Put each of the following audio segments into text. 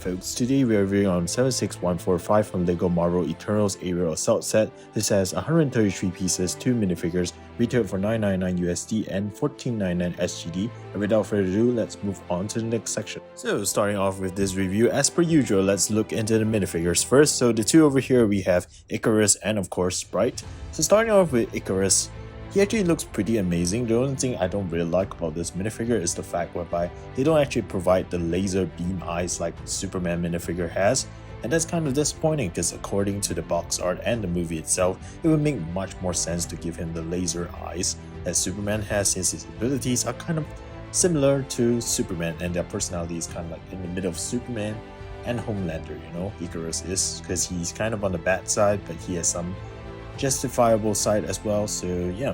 folks, today we are reviewing on 76145 from LEGO Marvel Eternals Aerial Assault Set. This has 133 pieces, 2 minifigures, retailed for $9.99 USD and $14.99 SGD. And without further ado, let's move on to the next section. So starting off with this review, as per usual, let's look into the minifigures first. So the two over here we have Ikaris and of course Sprite. So starting off with Ikaris, he actually looks pretty amazing. The only thing I don't really like about this minifigure is the fact whereby they don't actually provide the laser beam eyes like Superman minifigure has. And that's kind of disappointing because according to the box art and the movie itself, it would make much more sense to give him the laser eyes that Superman has, since his abilities are kind of similar to Superman and their personality is kind of like in the middle of Superman and Homelander, you know, Ikaris is, because he's kind of on the bad side, but he has some justifiable side as well, so yeah.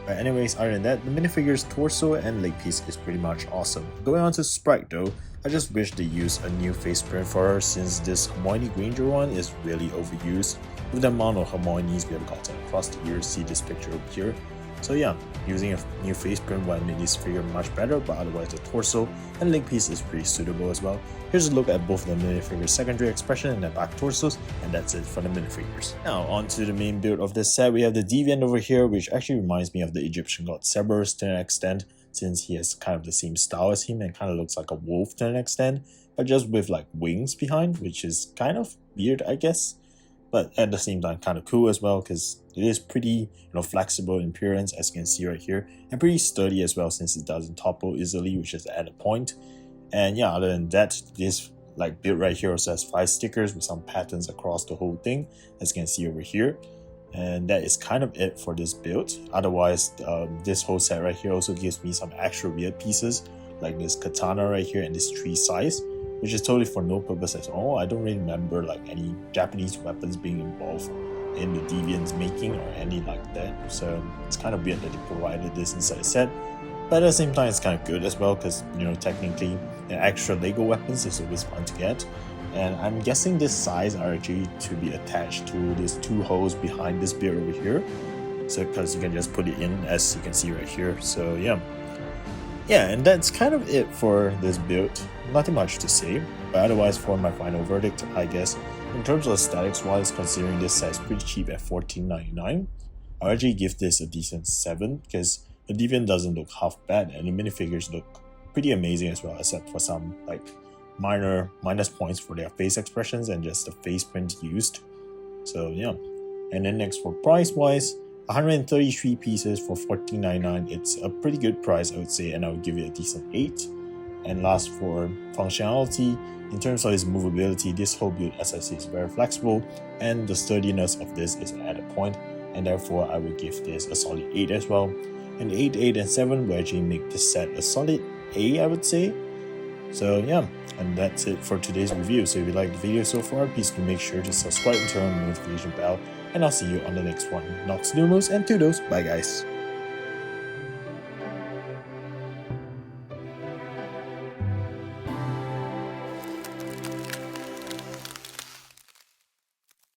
But anyways, other than that, the minifigure's torso and leg piece is pretty much awesome. Going on to Sprite though, I just wish they used a new face print for her, since this Hermione Granger one is really overused with the amount of Hermiones we have gotten across the years. See this picture over here. So yeah, using a new face print would make this figure much better, but otherwise the torso and leg piece is pretty suitable as well. Here's a look at both the minifigures' secondary expression and their back torsos, and that's it for the minifigures. Now on to the main build of this set. We have the Deviant over here, which actually reminds me of the Egyptian god Cerberus to an extent, since he has kind of the same style as him and kind of looks like a wolf to an extent, but just with like wings behind, which is kind of weird, I guess. But at the same time kind of cool as well, because it is pretty, flexible in appearance, as you can see right here, and pretty sturdy as well, since it doesn't topple easily, which is the added point. And yeah, other than that, this build right here also has 5 stickers with some patterns across the whole thing, as you can see over here. And that is kind of it for this build. Otherwise, this whole set right here also gives me some extra weird pieces, like this katana right here and this tree size, which is totally for no purpose at all. I don't really remember any Japanese weapons being involved in the Deviant's making or any like that. So it's kind of weird that they provided this inside the set. But at the same time, it's kind of good as well, because technically the extra Lego weapons is always fun to get. And I'm guessing this size are actually to be attached to these 2 holes behind this build over here. So because you can just put it in, as you can see right here. So yeah. Yeah, and that's kind of it for this build. Nothing much to say, but otherwise for my final verdict, I guess, in terms of aesthetics wise, considering this set is pretty cheap at $14.99, I'll actually give this a decent 7, because the Deviant doesn't look half bad and the minifigures look pretty amazing as well, except for some minor minus points for their face expressions and just the face print used. So yeah. And then next for price wise, 133 pieces for $14.99. It's a pretty good price, I would say, and I would give it a decent 8. And last for functionality, in terms of its movability, this whole build, as I say, is very flexible, and the sturdiness of this is an added point, and therefore I would give this a solid 8 as well. And 8, 8, and 7 will actually make this set a solid A, I would say. So yeah, and that's it for today's review. So if you liked the video so far, please do make sure to subscribe and turn on the notification bell, and I'll see you on the next one. Nox Lumos and toodles. Bye guys.